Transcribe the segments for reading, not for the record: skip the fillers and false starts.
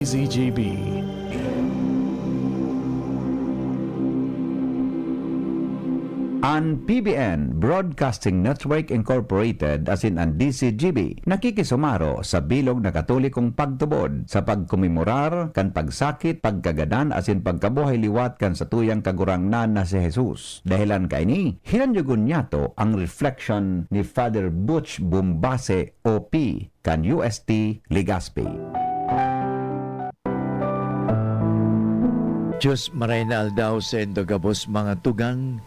ZGB. Ang PBN Broadcasting Network Incorporated asin ang DCGB nakikisumaro sa bilog na katolikong pagtubod sa pagkumemorar kan pagsakit, pagkagadan asin pagkabuhay liwat kan sa tuyang kagurangnan na si Jesus. Dahilan kay ni hinanyugon niyato ang reflection ni Father Butch Bumbase OP kan UST Legazpi. Diyos maraynal daw sa endogabos mga tugang,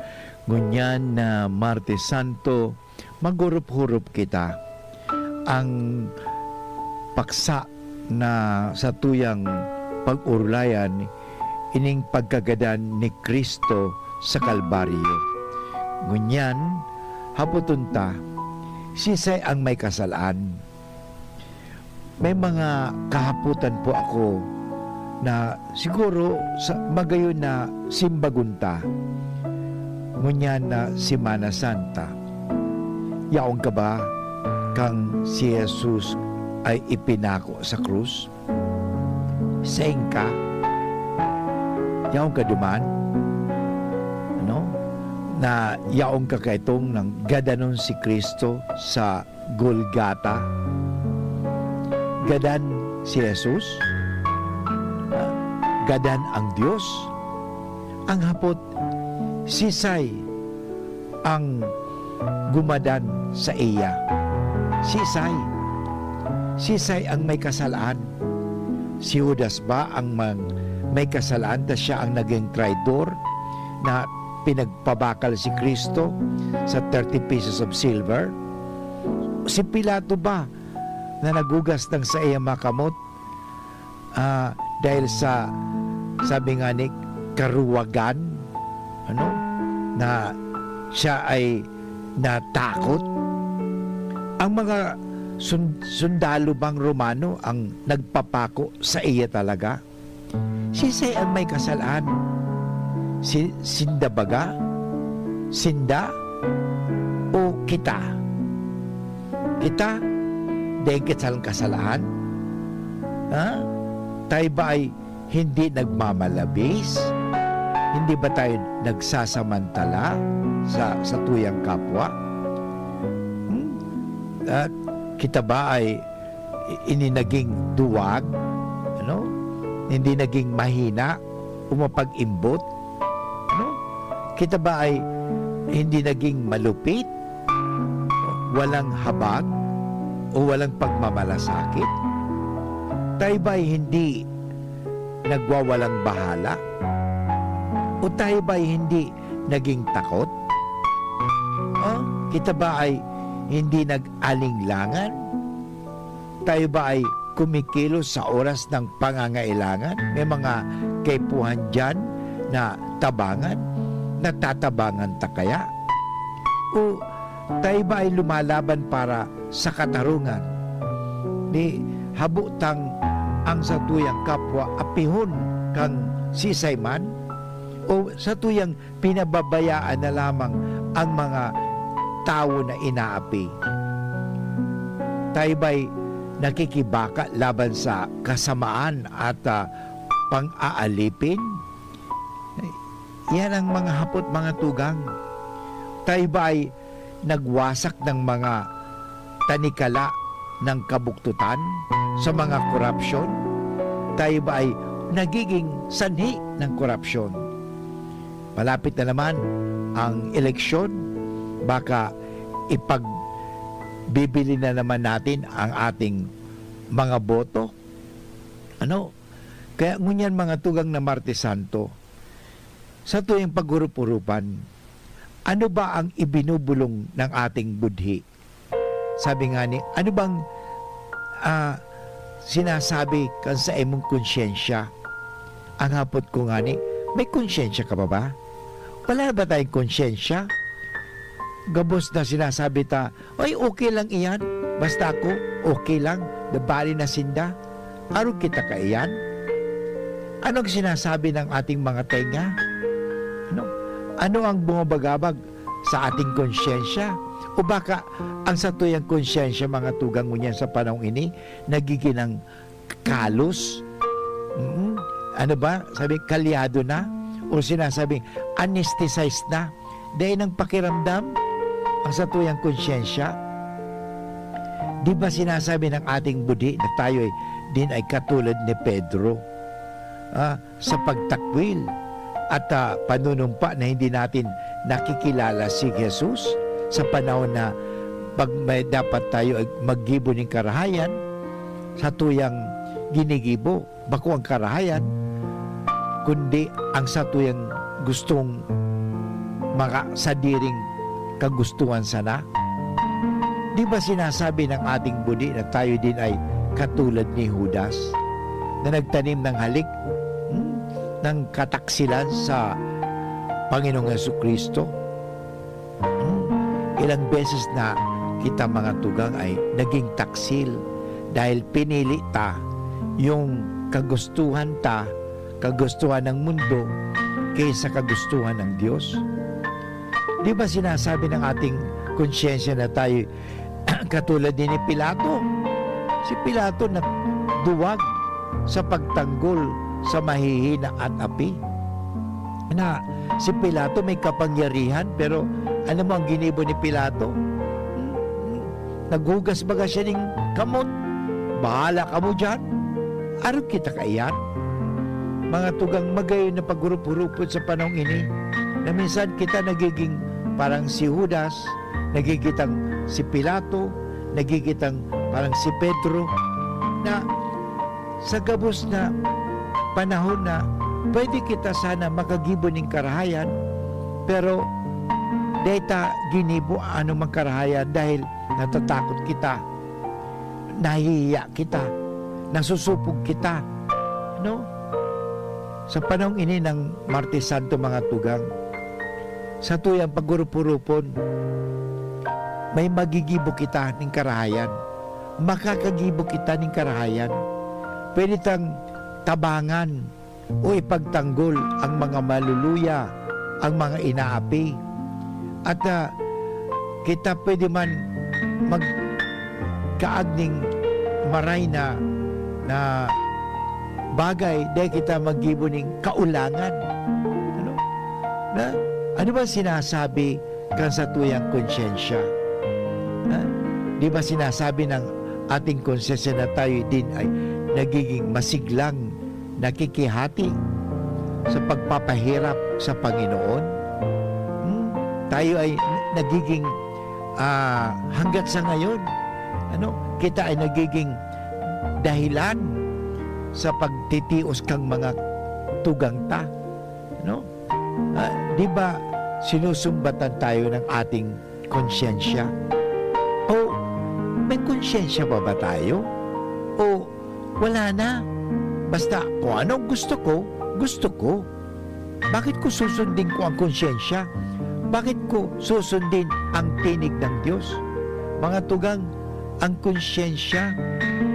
ngunyan na Martes Santo, magurup-hurup kita. Ang paksa na sa tuyang pag-urulayan, ining pagkagadan ni Kristo sa Kalbaryo. Ngunyan, haputunta, sisay ang may kasalaan. May mga kahaputan po ako na siguro sa magayon na simbagunta, ngunyan na Semana Santa. Yaong ka ba kang si Jesus ay ipinako sa krus? Sayang ka? Yaong ka duman? Ano? Na yaong ka kaitong ng gadanon si Kristo sa Golgata? Gadan si Jesus? Gadan ang Diyos? Ang hapot, sisay ang gumadan sa iya. Sisay ang may kasalaan. Si Judas ba ang may kasalaan ta siya ang naging traidor na pinagpabakal si Kristo sa 30 pieces of silver? Si Pilato ba na nagugas ng sa iya makamot dahil sa sabi nga ni karuwagan, ano, na siya ay natakot? Ang mga sundalo bang Romano ang nagpapako sa iya talaga? Sisay ang may kasalaan? Sinda baga? Sinda? O kita? Kita? Dahil kitsalang kasalaan? Ha? Tayo ba ay hindi nagmamalabis? Hindi ba tayo nagsasamantala sa tuyang kapwa? At kita ba ay ininaging duwag? Ano? Hindi naging mahina? Umapag-imbot? Ano? Kita ba ay hindi naging malupit? Walang habag? O walang pagmamalasakit? Tayo ba ay hindi nagwawalang bahala? O tayo ba ay hindi naging takot? Kita ba ay hindi nag-alinglangan? Tayo ba ay kumikilos sa oras ng pangangailangan? May mga kaipuhan dyan na tabangan? Natatabangan ta kaya? O tayo ba ay lumalaban para sa katarungan? Ni habutang ang sa tuyang kapwa apihon kang sisay man? O sa tuyang pinababayaan na lamang ang mga tao na inaapi? Tayo ba'y nakikibaka laban sa kasamaan at pang-aalipin? Yan ang mga hapot, mga tugang. Tayo ba'y nagwasak ng mga tanikala ng kabuktutan sa mga korupsyon? Tayo ba ay nagiging sanhi ng korupsyon? Malapit na naman ang eleksyon. Baka ipagbibili na naman natin ang ating mga boto. Ano? Kaya ngunyan mga tugang na Martes Santo, sa tuwing paghurup-hurupan, ano ba ang ibinubulong ng ating budhi? Sabi nga ni, ano bang sinasabi kan sa imong konsyensya? Ang hapot ko nga ni, may konsyensya ka ba? Wala ba tayong konsyensya? Gabos na sinasabi ta, ay okay lang iyan, basta ako, okay lang, nabali na sinda. Arog kita ka iyan? Anong sinasabi ng ating mga tenga? Ano ang bumabagabag sa ating konsyensya? O baka ang sa tuyang konsyensya, mga tugang mo niyan sa panahon ini, nagiging ng kalos, ano ba, sabi, kalyado na, o sinasabing anesthetized na, dahil ng pakiramdam, ang satuyang konsyensya. Di ba sinasabi ng ating budi na tayo din ay katulad ni Pedro sa pagtakwil at panunumpa na hindi natin nakikilala si Jesus sa panahon na pag may dapat tayo ay maggibo ng karahayan, sa tuyang ginigibo, bako ang karahayan, kundi ang satuyang gustong makasadiring kagustuhan sana. Di ba sinasabi ng ating budi na tayo din ay katulad ni Judas na nagtanim ng halik ng kataksilan sa Panginoong Jesucristo? Ilang beses na kita mga tugang ay naging taksil dahil pinili ta yung kagustuhan ng mundo kaysa kagustuhan ng Diyos. Di ba sinasabi ng ating konsyensya na tayo katulad din ni Pilato? Si Pilato na duwag sa pagtanggol sa mahihina at api. Na si Pilato may kapangyarihan, pero ano mo ang ginibo ni Pilato? Naghugas baga siya ng kamot. Bahala ka mo dyan. Araw kita kaiyan. Mga tugang magayon na paghurup-hurupot sa panahong ini, na minsan kita nagiging parang si Judas, nagigitang si Pilato, nagigitang parang si Pedro, na sa gabos na panahon na pwede kita sana makagibo ng karahayan, pero data ginibo anumang karahayan dahil natatakot kita, nahihiya kita, nasusupog kita, no? Sa panahong ini ng Martes Santo mga tugang, sa tuyang pagurupurupon, may magigibo kita ng karahayan, makakagibo kita ng karahayan. Pwede tang tabangan o ipagtanggol ang mga maluluya, ang mga inaapi, at kita pwede man magkaagning maray na bagay dahil kita maggibo ng kaulangan. Ano ba sinasabi kan sa tuyang konsyensya? Di ba sinasabi ng ating konsyensya na tayo din ay nagiging masiglang nakikihati sa pagpapahirap sa Panginoon? Tayo ay nagiging hanggat sa ngayon, kita ay nagiging dahilan sa pagtitios kang mga tugangta. Di ba sinusumbatan tayo ng ating konsyensya? O may konsyensya ba tayo? O wala na? Basta kung anong gusto ko, gusto ko. Bakit ko susundin ko ang konsyensya? Bakit ko susundin ang tinig ng Diyos? Mga tugang, ang konsyensya,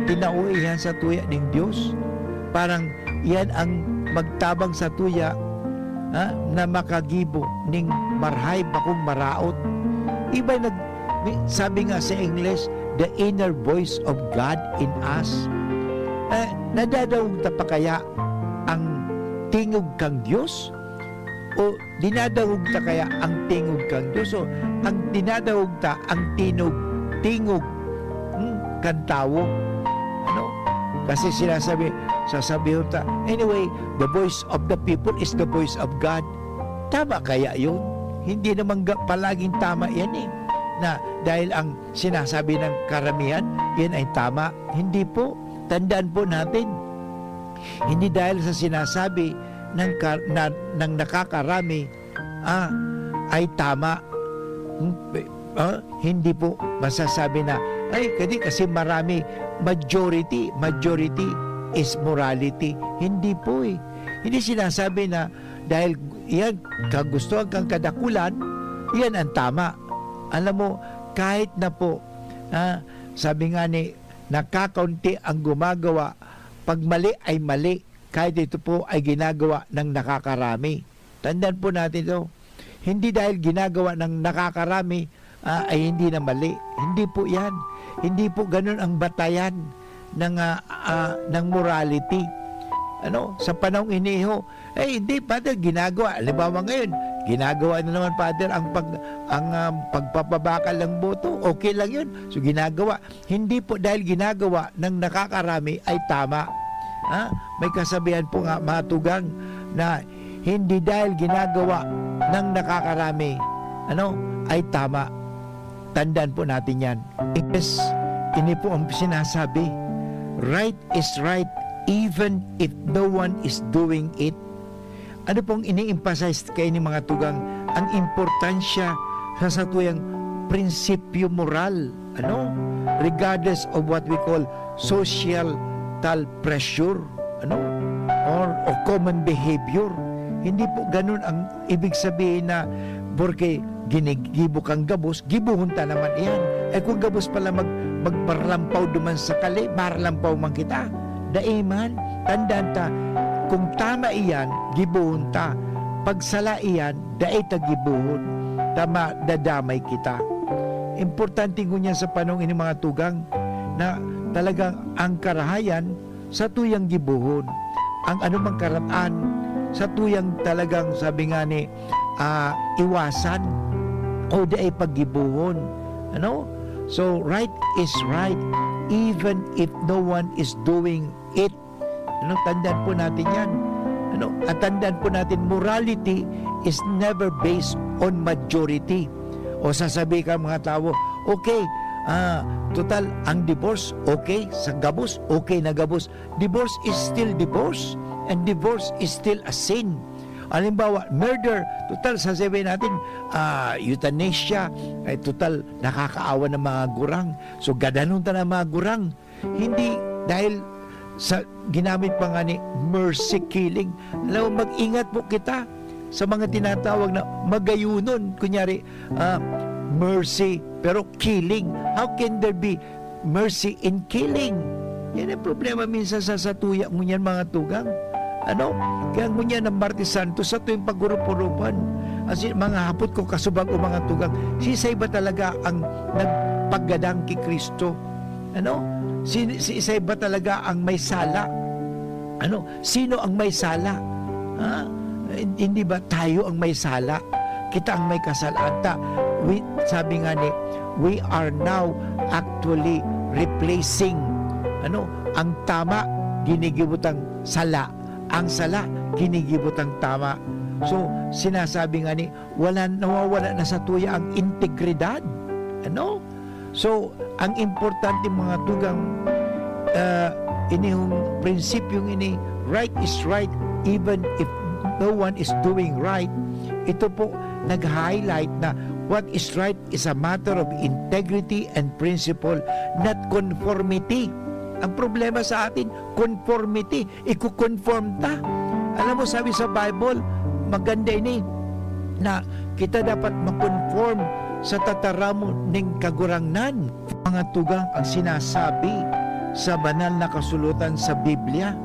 tinauihan sa tuya ng Diyos. Parang yan ang magtabang sa tuya na makagibo ning marhay bakong maraot. Iba sabi nga sa English, the inner voice of God in us. Nadadawag ta pa kaya ang tingog kang Diyos? O dinadawag ta kaya ang tingog kang Diyos? O ang dinadawag ta ang tingog kang tao? Kasi sasabihin ta, anyway, the voice of the people is the voice of God. Tama kaya yun? Hindi naman palaging tama yan na dahil ang sinasabi ng karamihan, yan ay tama. Hindi po. Tandaan po natin, hindi dahil sa sinasabi ng nakakarami ay tama. Hindi po masasabi na kasi marami, majority is morality. Hindi po Hindi sinasabi na dahil yan kagustuhan kang kadakulan, yan ang tama. Alam mo, kahit na po sabi nga ni, nakakaunti ang gumagawa, pag mali ay mali, kahit ito po ay ginagawa ng nakakarami. Tandaan po natin ito, hindi dahil ginagawa ng nakakarami ay hindi na mali. Hindi po yan. Hindi po ganun ang batayan ng morality. sa panahong iniho. Hindi, Father, ginagawa. Halimbawa ngayon, ginagawa na naman, Father, ang pagpapabakal ng boto. Okay lang yun. So, ginagawa. Hindi po dahil ginagawa ng nakakarami ay tama. May kasabihan po nga, matugang, na hindi dahil ginagawa ng nakakarami, ay tama. Tandaan po natin yan. Yes, ini po ang sinasabi. Right is right even if no one is doing it. Ano pong ini-emphasize kayo ni mga tugang? Ang importansya sa satuyang prinsipyo moral, regardless of what we call social pressure, or common behavior. Hindi po ganun ang ibig sabihin na porque ginigibo kang gabos, gibuhunta naman iyan. Kung gabos pala magparlampaw duman sa kali, marlampaw man kita. Daiman, tandaan ta, kung tama iyan, gibuhon ta. Pag sala iyan, dai ta gibuhon. Tama, dadamay kita. Importante ko niya sa panong ini mga tugang na talagang ang karahayan sa tuyang gibuhon. Ang anumang karapatan sa tuyang talagang sabi nga ni iwasan o dai paggibuhon. So, right is right even if no one is doing it. Tandaan po natin yan. At tandaan po natin, morality is never based on majority. O sasabi ka mga tao, okay, total, ang divorce, okay, sa gabos, okay na gabos. Divorce is still divorce, and divorce is still a sin. Halimbawa, murder, total, sasabihin natin, euthanasia, ay total, nakakaawa ng mga gurang. So, gadanon ta ng mga gurang. Hindi, dahil sa ginamit pa nga ni mercy killing. Alam mo, mag-ingat po kita sa mga tinatawag na magayunon. Kunyari, mercy, pero killing. How can there be mercy in killing? Yan ang problema minsan sa tuya mo yan, mga tugang. Kaya ngunyan ng Martes Santo sa tuwing paggurupurupan. As in, mga hapot ko kasubag o mga tugang, si ba talaga ang nagpaggadang kay Kristo? Si isay ba talaga ang may sala? Sino ang may sala? Hindi ba tayo ang may sala? Kita ang may kasalata. Sabi nga ni, we are now actually replacing ang tama, ginigibutang sala. Ang sala, ginigibutang tama. So, sinasabi nga ni, nawawala na sa tuya ang integridad. So, ang importante mga tugang, inihong prinsipyong ini, right is right even if no one is doing right. Ito po nag-highlight na what is right is a matter of integrity and principle, not conformity. Ang problema sa atin, conformity. Iko-conform ta. Alam mo, sabi sa Bible, maganda ini, na kita dapat makonform sa tataramo ng kagurangnan. Mga tugang ang sinasabi sa banal na kasulutan sa Biblia,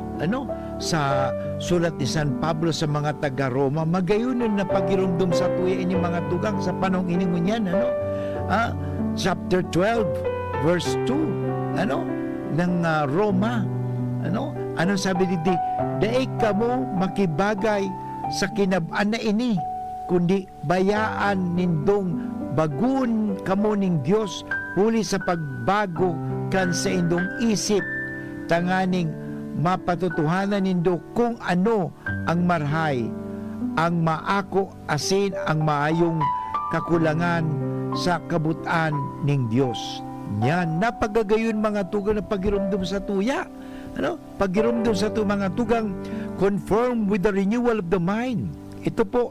sa sulat ni San Pablo sa mga taga-Roma, magayunon na pagirumdum sa tuya ini mga tugang sa panong ini mo niyan, chapter 12, verse 2, ng Roma, anong sabi dito? Daig kamo makibagay sa kinabaan na ini, kundi bayaan nindong bagun kamo ning Dios huli sa pagbago kan sa indong isip, tanganing mapatutuhanan nindo kung ano ang marhay, ang maako asin ang maayong kakulangan sa kabutan ning Dios. Yan, napagagayon mga tugang na pagirumdum sa tuya. Pagirumdum sa mga tugang, conform with the renewal of the mind. Ito po,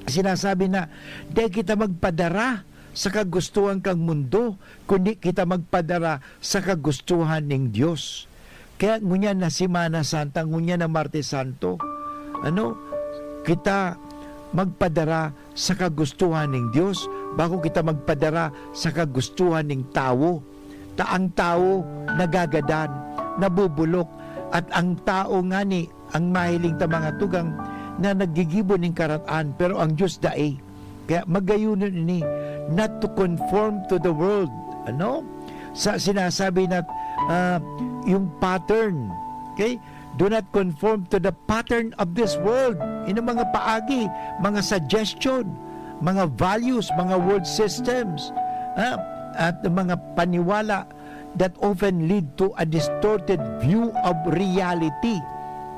sinasabi na, di kita magpadara sa kagustuhan kang mundo, kundi kita magpadara sa kagustuhan ng Diyos. Kaya ngunyan na Semana Santa, ngunyan na Martes Santo, kita magpadara sa kagustuhan ng Diyos bago kita magpadara sa kagustuhan ng tao. Ang tao nagagadan, nabubulok, at ang tao nga ni ang mahiling ta mga tugang na nagigibo ng karatan, pero ang Diyos dae. Kaya magayunan ini, not to conform to the world. Sa sinasabi na yung pattern, okay? Do not conform to the pattern of this world. Ino mga paagi, mga suggestion, mga values, mga word systems, at mga paniwala that often lead to a distorted view of reality.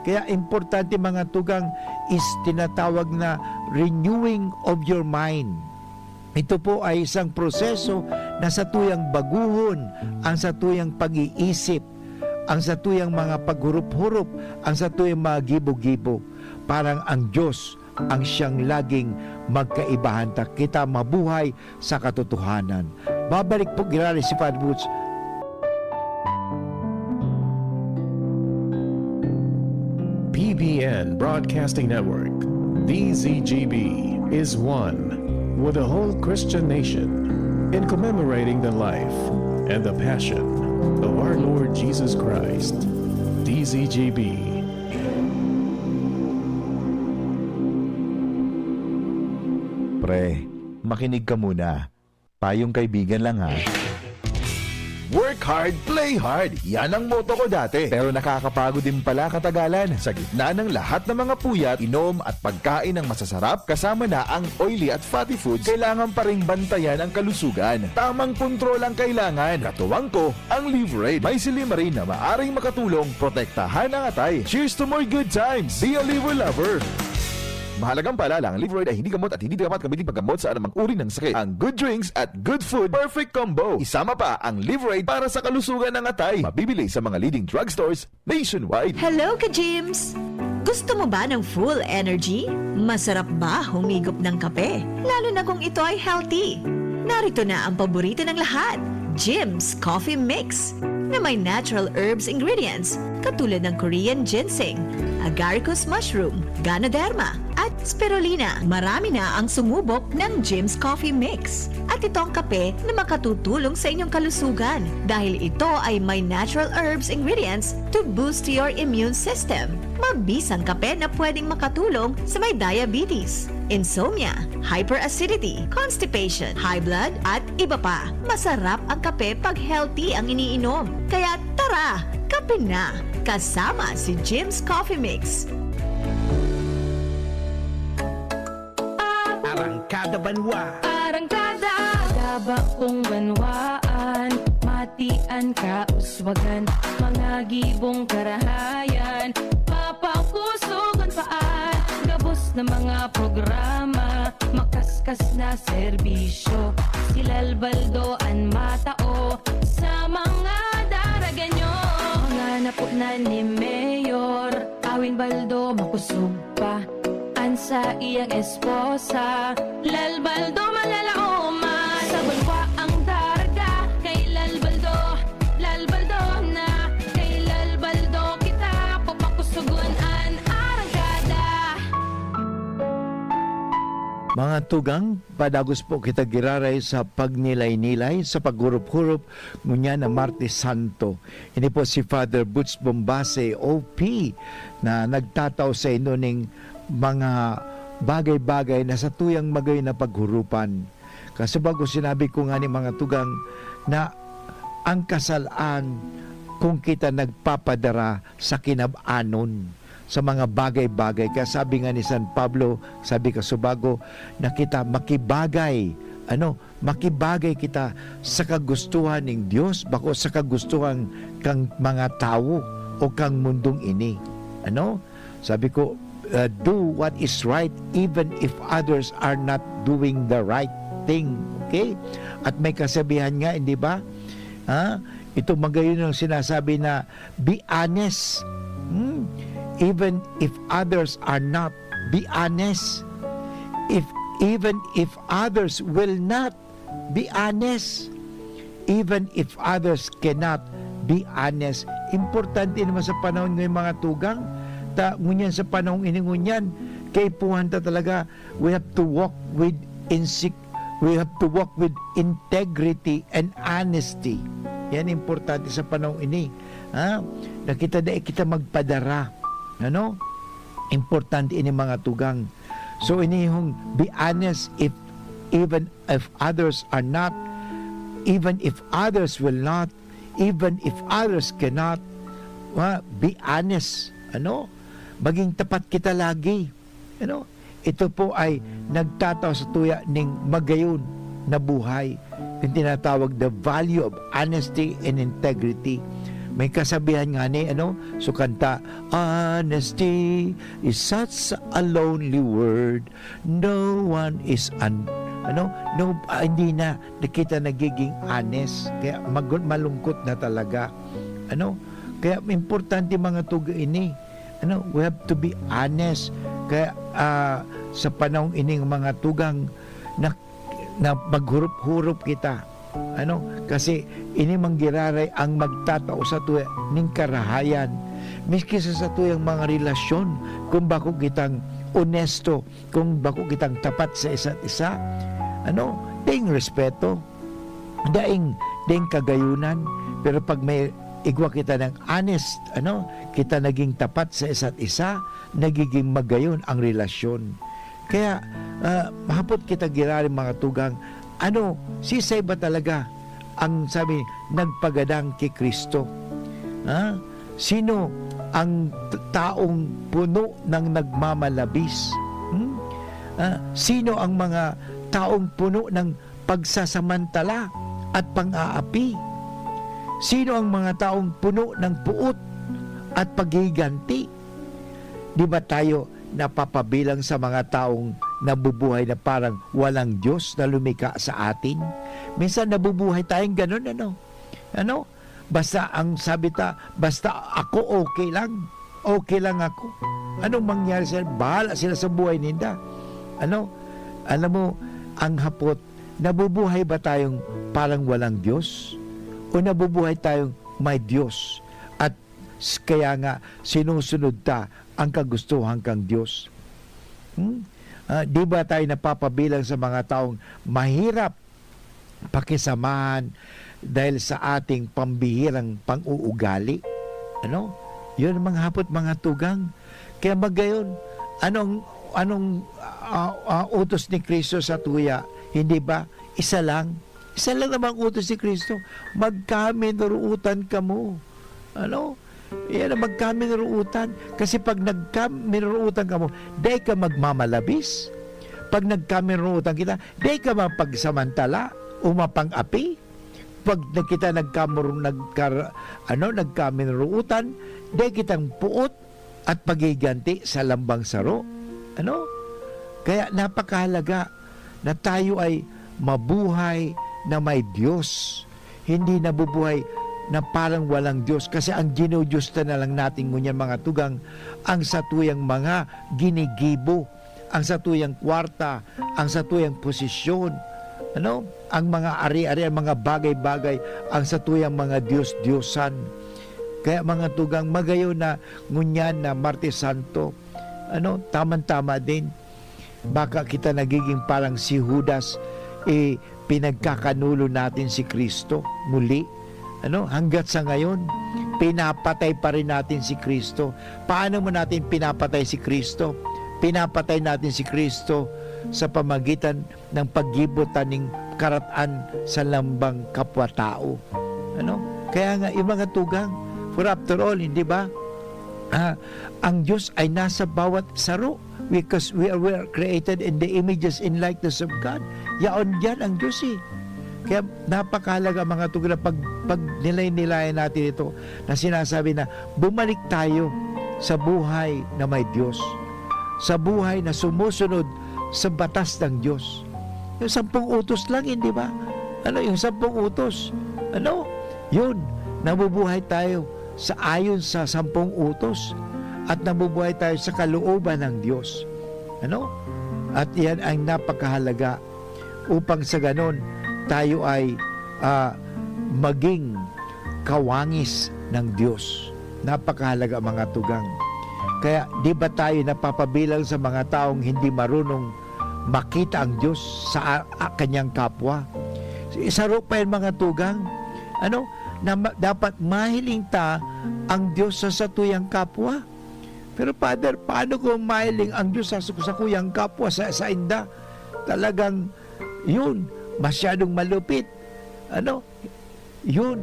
Kaya importante mga tugang is tinatawag na renewing of your mind. Ito po ay isang proseso na sa tuyang baguhon, ang sa tuyang pag-iisip, ang sa tuyang mga paghurup-hurup, ang sa tuyang mga gibo-gibo. Parang ang Diyos ang siyang laging magkaibahan. Kita mabuhay sa katotohanan. Babalik po ginali si Father Butch. PBN Broadcasting Network, DZGB, is one with the whole Christian nation in commemorating the life and the passion of our Lord Jesus Christ. DZGB. Pre, makinig ka muna. Payong kaibigan lang ha. Work hard, play hard. Yan ang motto ko dati. Pero nakakapagod din pala katagalan. Sa gitna ng lahat ng mga puyat, inom at pagkain ng masasarap, kasama na ang oily at fatty foods, kailangan pa ring bantayan ang kalusugan. Tamang kontrol ang kailangan. Katuwang ko, ang Liverade. May silimarin na maaring makatulong protektahan ang atay. Cheers to more good times. Be a liver lover. Mahalagang paalala, ang Liverade ay hindi gamot at hindi dapat gamitin paggamot sa anumang uri ng sakit. Ang good drinks at good food, perfect combo. Isama pa ang Liverade para sa kalusugan ng atay. Mabibili sa mga leading drugstores nationwide. Hello, ka-Jims! Gusto mo ba ng full energy? Masarap ba humigop ng kape? Lalo na kung ito ay healthy. Narito na ang paborito ng lahat, Jims Coffee Mix, na may natural herbs ingredients katulad ng Korean ginseng, agaricus mushroom, ganoderma, at spirulina. Marami na ang sumubok ng Jims Coffee Mix. At ito ang kape na makatutulong sa inyong kalusugan dahil ito ay may natural herbs ingredients to boost your immune system. Mabisang kape na pwedeng makatulong sa may diabetes, insomnia, hyperacidity, constipation, high blood, at iba pa. Masarap ang kape pag healthy ang iniinom. Kaya tara, kape na! Kasama si Jims Coffee Mix. Arangkada Banwa. Arangkada, daba kong banwaan, matian ka uswagan, mga gibong karahayan, papakusugan paan, gabos na mga programa, makaskas na serbisyo, silalbaldoan matao, sa mga daragan nyo. Mga napo na ni Mayor, awin baldo makusog pa, sa iyang esposa, lalbaldo malalaoma, sa banwa ang darga, kay lalbaldo na, kay lalbaldo kita, papakusuguan an arangkada. Mga tugang, padagos po kita giraray sa pagnilay-nilay, sa paghurup-hurup, ngunya na Martes Santo. Ini po si Father Butch Bombase, OP, na nagtataw sa inyo ning mga bagay-bagay na sa tuyang magay na paghurupan. Kasi bago sinabi ko nga ni mga tugang na ang kasalaan kung kita nagpapadara sa kinab-anon sa mga bagay-bagay. Kaya sabi nga ni San Pablo, sabi ka subago, na kita makibagay, makibagay kita sa kagustuhan ng Diyos, bako sa kagustuhan kang mga tao o kang mundong ini. Sabi ko, do what is right even if others are not doing the right thing. Okay? At may kasabihan nga, hindi ba? Ito magayon ang sinasabi na be honest. Even if others are not, be honest. Even if others will not, be honest. Even if others cannot, be honest. Importante naman sa panahon ng mga tugang, ngunyan sa panahong iningunyan, kay puhanta talaga, we have to walk with integrity and honesty. Yan importante sa panahong ini. Na kita magpadara. Importante ini mga tugang. So ini yung be honest even if others are not, even if others will not, even if others cannot, be honest. Ano? Maging tapat kita lagi. Ano? Ito po ay nagtataw sa tuya ning magayon na buhay. Yung tinatawag the value of honesty and integrity. May kasabihan nga ni, so kanta, honesty is such a lonely word. No one is hindi na kita nagiging honest. Kaya malungkot na talaga. Kaya importante mga tuga ini. We have to be honest. Kaya sa panahong ining mga tugang na maghurup-hurup kita. Kasi ini manggiraray ang magtatao sa tuya ning karahayan. Miski sa tuyang mga relasyon, kung bako kitang honesto, kung bako kitang tapat sa isa't isa, daing respeto, daing kagayunan. Pero pag may igwa kita ng honest, kita naging tapat sa isa't isa, nagiging magayon ang relasyon. Kaya mahapot kita girari mga tugang, sisay ba talaga ang sabi nagpagadang kay Kristo? Sino ang taong puno ng nagmamalabis? Sino ang mga taong puno ng pagsasamantala at pang-aapi? Sino ang mga taong puno ng puot at paghiganti? Di ba tayo napapabilang sa mga taong nabubuhay na parang walang Diyos na lumika sa atin? Minsan nabubuhay tayong ganun, basta ang sabi basta ako okay lang ako. Anong mangyari sila? Bahala sila sa buhay nila. Alam mo, ang hapot, nabubuhay ba tayong parang walang Diyos? O nabubuhay tayong may Diyos? At kaya nga, sinusunod ang kagustuhan kang Diyos. Di ba tayo napapabilang sa mga taong mahirap pakisamahan dahil sa ating pambihirang pang-uugali? Yun ang mga hapot, mga tugang. Kaya magayon, anong utos ni Kristo sa tuya? Hindi ba? Isa lang namang utos ni Kristo. Magkaminuruutan ka mo. Yan ang magkaminuruutan. Kasi pag nagkaminuruutan ka mo, day ka magmamalabis. Pag nagkaminuruutan kita, day ka mapagsamantala o mapang-api. Pag kita nagkaminuruutan, day kitang puot at pagiganti sa lambang saro. Kaya napakahalaga na tayo ay mabuhay na may Diyos. Hindi nabubuhay na parang walang Diyos. Kasi ang ginudiyos na lang natin ngunyan mga tugang, ang satuyang mga ginigibo, ang satuyang kwarta, ang satuyang posisyon, ang mga ari-ari, ang mga bagay-bagay, ang satuyang mga Diyos-Diyosan. Kaya mga tugang, magayo na ngunyan na Martes Santo, taman-tama din. Baka kita nagiging parang si Judas, pinagkakanulo natin si Kristo muli. Hanggat sa ngayon, pinapatay pa rin natin si Kristo. Paano mo natin pinapatay si Kristo? Pinapatay natin si Kristo sa pamagitan ng paggibutan ng karatan sa lambang kapwa-tao. Kaya nga, yung mga tugang, for after all, hindi ba? Ang Diyos ay nasa bawat saro because we are created in the images and likeness of God. Yaon dyan ang Diyos Kaya napakahalaga mga tugang na pag nilay-nilayan natin ito na sinasabi na bumalik tayo sa buhay na may Diyos. Sa buhay na sumusunod sa batas ng Diyos. Yung 10 utos lang, hindi ba? Yung 10 utos? Yun, nabubuhay tayo sa ayon sa 10 utos at nabubuhay tayo sa kalooban ng Diyos. At yan ang napakahalaga upang sa ganon tayo ay maging kawangis ng Diyos. Napakahalaga mga tugang. Kaya di ba tayo napapabilang sa mga taong hindi marunong makita ang Diyos sa kanyang kapwa? Isaro pa yan mga tugang. Na dapat mahiling ang Diyos sa satuyang kapwa. Pero Father, paano ko mahiling ang Diyos sa kuyang kapwa sa inda? Talagang yun, masyadong malupit. Yun.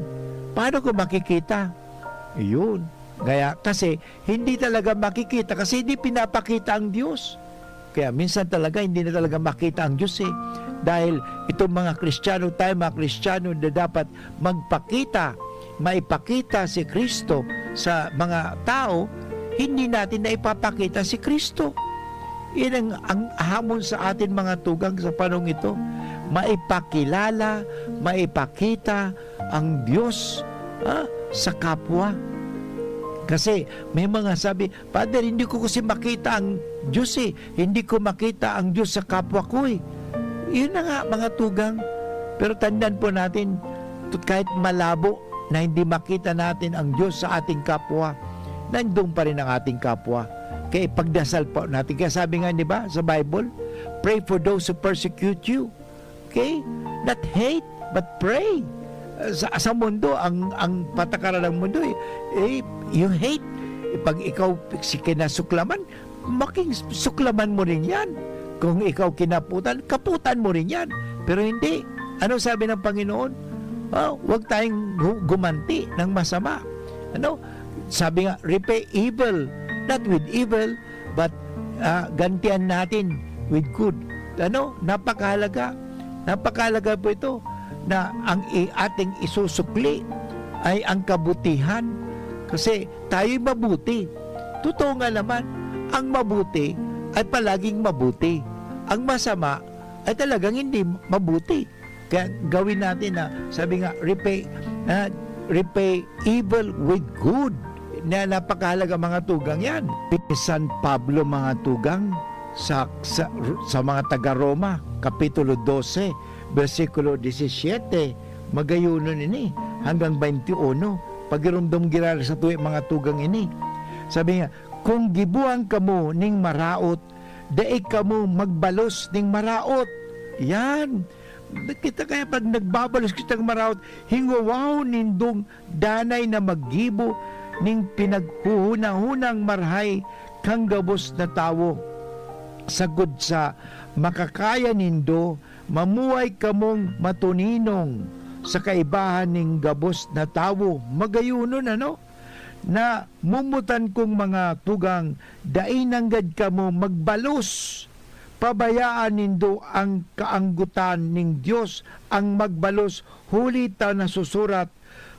Paano ko makikita? Yun. Kaya kasi hindi talaga makikita kasi hindi pinapakita ang Diyos. Kaya minsan talaga hindi na talaga makita ang Diyos Dahil itong mga Kristiyano, tayo mga Kristiyano na dapat maipakita si Kristo sa mga tao, hindi natin na ipapakita si Kristo. Yan ang hamon sa atin mga tugang sa panahong ito. Maipakilala, maipakita ang Diyos sa kapwa. Kasi may mga sabi, Father, hindi ko kasi makita ang Diyos Hindi ko makita ang Diyos sa kapwa ko Yun na nga mga tugang. Pero tandaan po natin, kahit malabo na hindi makita natin ang Diyos sa ating kapwa, nandun pa rin ang ating kapwa. Kaya pagdasal po natin. Kaya sabi nga, di ba, sa Bible, pray for those who persecute you. Okay? Not hate, but pray. Sa mundo, ang patakaran ng mundo, you hate. Pag ikaw kinasuklaman, suklaman mo rin yan. Kung ikaw kinaputan, kaputan mo rin yan. Pero hindi. Ano sabi ng Panginoon? Huwag tayong gumanti ng masama. Sabi nga, repay evil. Not with evil, but gantian natin with good. Napakahalaga. Napakahalaga po ito na ang ating isusukli ay ang kabutihan. Kasi tayo'y mabuti. Totoo nga naman, ang mabuti ay palaging mabuti. Ang masama ay talagang hindi mabuti. Kaya gawin natin na, sabi nga, repay evil with good. Na napakahalaga mga tugang yan. San Pablo mga tugang sa mga taga-Roma, Kapitulo 12, versikulo 17, magayunon ini hanggang 21, pagirumdum girar sa tuwi mga tugang ini. Sabi nga, kung gibuang kamo ning maraot, daig kamo magbalos ning maraot. Yan. Kita kaya pag nagbabalos kitang maraot, hinguwaw nindong danay na maggibo ning pinaghuhunahunang marhay kang gabos na tawo. Sagod sa makakaya nindo, mamuhay kamong matuninong sa kaibahan ning gabos na tawo. Magayunon na mumutan kong mga tugang, dainanggad kamo magbalos. Pabayaan nindo ang kaanggutan ning Dios ang magbalos, huli ta nasusurat,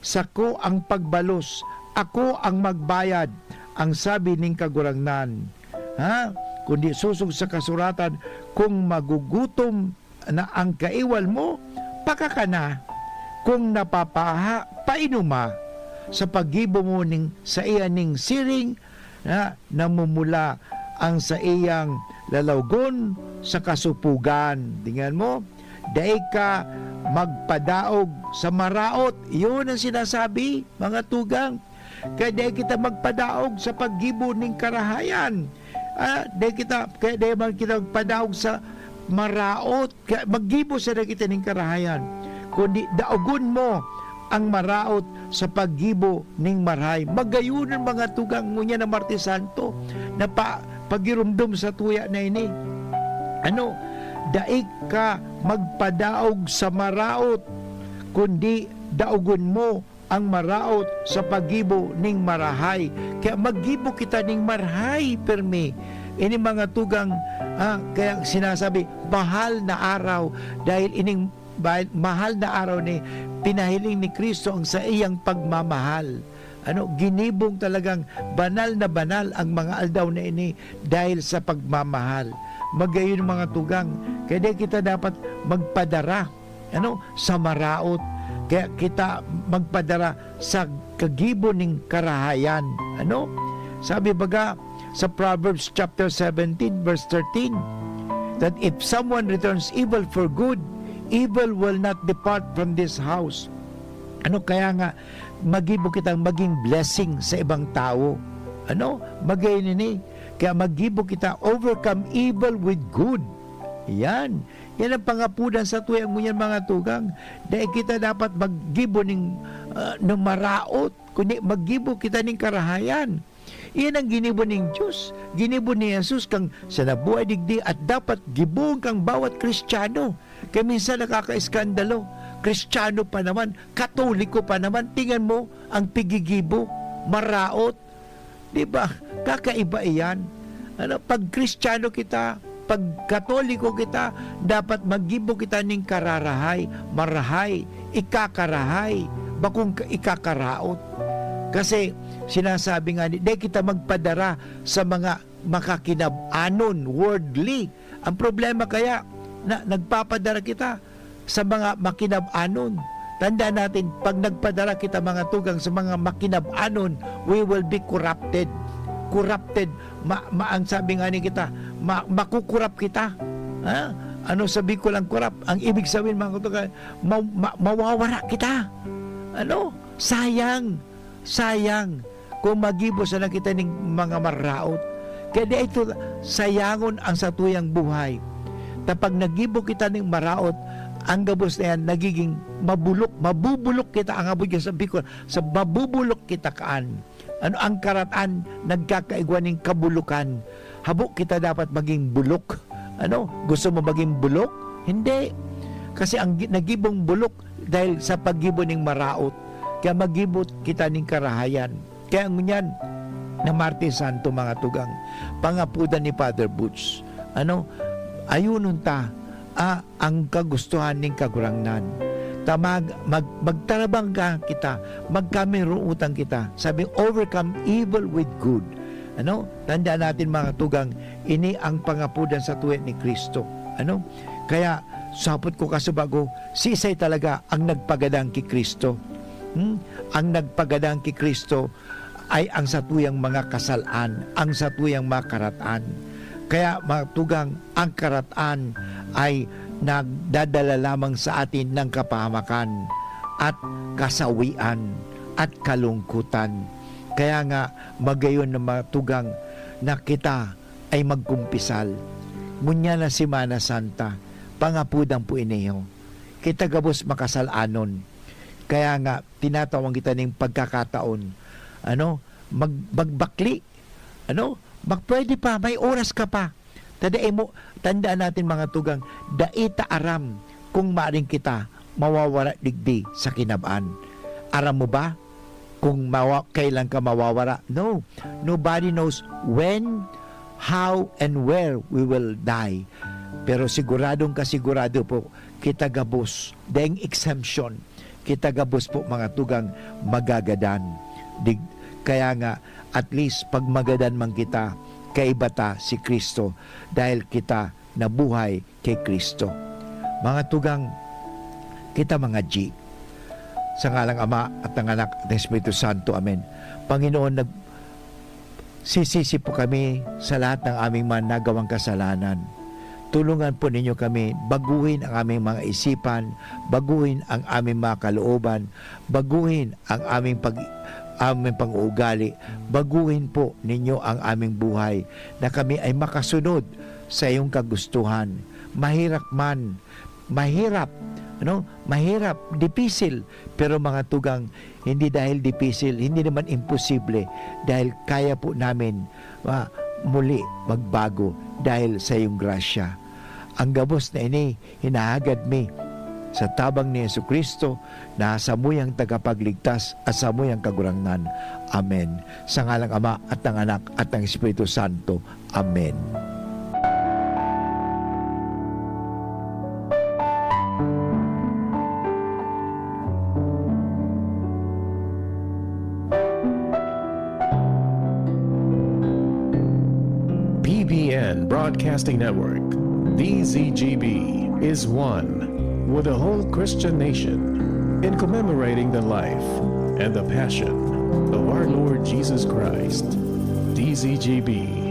sako ang pagbalos, ako ang magbayad, ang sabi ning kagurangnan. Kundi susog sa kasuratan, kung magugutom na ang kaiwal mo, pakakana, kung napapaha, painuma, sa paggibo mo sa iyaning siring na namumula ang sa iyang lalawgon sa kasupugan. Tingnan mo, daig ka magpadaog sa maraot. Yun ang sinasabi, mga tugang. Kaya daig kita magpadaog sa paggibo ning karahayan. Daig kita magpadaog sa maraot. Kaya maggibo sa kita ning karahayan. Kundi daogon mo ang maraot sa paggibo ning marhay. Magayunan mga tugang ngunya na Martes Santo na pagirumdum sa tuya na ini. Daig ka magpadaog sa maraot, kundi daogon mo ang maraot sa paggibo ning marahay. Kaya maggibo kita ning marhay permi. Ini mga tugang, kaya sinasabi, mahal na araw, dahil ining mahal na araw ni pinahiling ni Kristo ang sa iyang pagmamahal. Ginibong talagang banal na banal ang mga aldaw na ini dahil sa pagmamahal. Magayon mga tugang, kaya kita dapat magpadara sa maraot. Kaya kita magpadara sa kagibo ning karahayan. Sabi baga sa Proverbs chapter 17 verse 13, that if someone returns evil for good, evil will not depart from this house. Kaya nga magibo kitang maging blessing sa ibang tao. Magayon ini. Kaya magibo kita, overcome evil with good. Yan ang pangapunan sa tuyang mo yan mga tugang. Dahil kita dapat maggibo ng maraot, kundi maggibo kita ng karahayan. Iyan ang ginibo ng Diyos. Ginibo ni Jesus kang sa nabuhay digdi at dapat gibong kang bawat Kristiyano. Kaya minsan nakaka-iskandalo. Kristiyano pa naman, Katoliko pa naman, tingnan mo ang pigigibo, maraot, Di ba? Kakaiba iyan. Ano, pag Kristiyano kita, pag Katoliko kita, dapat magibo kita ning kararahay, marahay, ikakarahay, bakung ikakaraot. Kasi sinasabi nga, di kita magpadara sa mga makakinab-anon, worldly. Ang problema kaya, na nagpapadara kita sa mga makinab-anon. Tandaan natin, pag nagpadara kita mga tugang sa mga makinab-anon, we will be corrupted. Corrupted. Ang sabi nga ni kita, makukurap kita. Ha? Ano sabi ko lang kurap? Ang ibig sabihin mga tugang, mawawara kita. Ano? Sayang. Sayang. Kung magibos na kita ng mga maraot. Kaya ito, sayangon ang satuyang buhay. Tapag nagibo kita ng maraot, ang gabos na yan, nagiging mabubulok kita, ang abot yung sabi ko, sa mabubulok kita kaan. Ano ang karatan, nagkakaigwa ng kabulukan. Habo kita dapat maging bulok. Ano? Gusto mo maging bulok? Hindi. Kasi ang nagibong bulok, dahil sa paggibo ng maraot, kaya magibot kita ng karahayan. Kaya ngunyan, na Martes Santo mga tugang, pangapudan ni Father Butch. Ano? Ayunon ta, ang kagustuhan ng kagurangnan. Magtarabang ka kita, magkamiruutang kita. Sabi, overcome evil with good. Ano? Tandaan natin mga tugang, ini ang pangapudan sa tuwid ni Kristo. Ano? Kaya, sapot ko kasubago, si Isay talaga ang nagpagadang kay Kristo. Ang nagpagadang kay Kristo ay ang satuyang mga kasalaan, ang satuyang mga karatan. Kaya mga tugang, ang karatan ay nagdadala lamang sa atin ng kapahamakan at kasawian at kalungkutan. Kaya nga magayon na mga tugang na kita ay magkumpisal. Munya na Semana Santa, pangapudang po ineho. Kita gabos makasalanon. Kaya nga tinatawag kita ng pagkakataon. Ano? Magbakli. Ano? Pwede pa, may oras ka pa. Tandaan natin mga tugang, daita aram kung maaring kita mawawara digdi sa kinabaan. Aram mo ba kung kailan ka mawawara? No. Nobody knows when, how, and where we will die. Pero siguradong kasigurado po, kita gabos, daing exemption, kita gabos po mga tugang magagadan. Kaya nga, at least pag magadan man kita, kaibata si Kristo dahil kita nabuhay kay Kristo. Mga tugang, kita mga G, sa ngalang Ama at ng Anak at ng Espiritu Santo. Amen. Panginoon, sisisi po kami sa lahat ng aming mga nagawang kasalanan. Tulungan po ninyo kami, baguhin ang aming mga isipan, baguhin ang aming mga kalooban, baguhin ang aming pang-uugali, baguhin po ninyo ang aming buhay na kami ay makasunod sa iyong kagustuhan. Mahirap man, mahirap, dipisil, pero mga tugang, hindi dahil dipisil, hindi naman imposible, dahil kaya po namin muli magbago dahil sa iyong grasya. Ang gabos na ini, hinahagad mi sa tabang ni Jesucristo na samuyang tagapagligtas at samuyang kagurangnan. Amen. Sa ngalang Ama at ng Anak at ng Espiritu Santo. Amen. PBN Broadcasting Network, DZGB, is one with the whole Christian nation in commemorating the life and the passion of our Lord Jesus Christ. DZGB